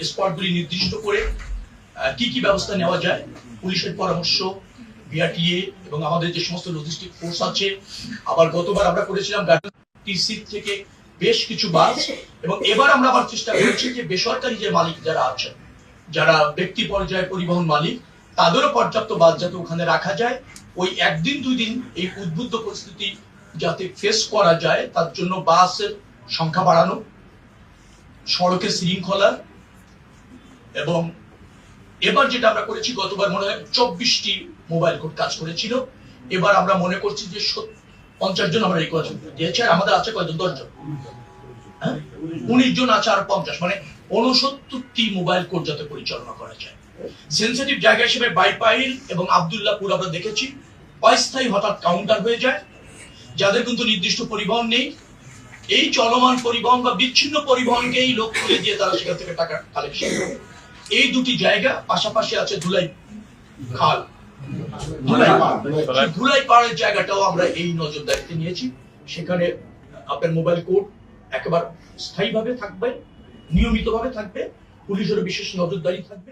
স্পটগুলি নির্দিষ্ট করে কি কি ব্যবস্থা নেওয়া যায়, পুলিশের পরামর্শ, বিআরটিএ এবং আমাদের যে সমস্ত লজিস্টিক ফোর্স আছে। আবার গতবার আমরা করেছিলাম টিসি থেকে বেশ কিছু বাস, এবং এবার আমরা আবার চেষ্টা করেছি যে বেসরকারি যে মালিক যারা আছেন, যারা ব্যক্তি পর্যায়ে পরিবহন মালিক, তাদেরও পর্যাপ্ত বাস যাতে ওখানে রাখা যায়। ওই একদিন দুই দিন এই উদ্বুদ্ধ পরিস্থিতি যাতে ফেস করা যায় তার জন্য বাসের সংখ্যা বাড়ানো, সড়কের শৃঙ্খলা, এবং এবার যেটা আমরা করেছি, গতবার মনে হয় 24টি মোবাইল কোর্ট কাজ করেছিল, এবার আমরা মনে করছি যে 50 জন আমরা রিকোয়েস্ট দিয়েছি। আর আমাদের আছে কয়জন? 10 জন, 19 জন আছে, আর 50, মানে 69টি মোবাইল কোর্ট যাতে পরিচালনা করা যায়। সেন্সিটিভ জায়গা হিসেবে বাইপাইল এবং আব্দুল্লাহপুর আমরা দেখেছি অস্থায়ী হঠাৎ কাউন্টার হয়ে যায়, যাদের কিন্তু নির্দিষ্ট পরিবহন নেই। এই চলমান পরিবহন বা বিচ্ছিন্ন পরিবহনকেই লোক খুলে দিয়ে তারা সেখান থেকে টাকা কালেকশন করে। এই দুটি জায়গা পাশাপাশি আছে ধুলাই খাল, ধুলাই পাড়ের জায়গাটাও আমরা এই নজরদারিতে নিয়েছি। সেখানে আপনার মোবাইল কোর্ট একেবারে স্থায়ীভাবে থাকবে, নিয়মিতভাবে থাকবে, পুলিশেরও বিশেষ নজরদারি থাকবে।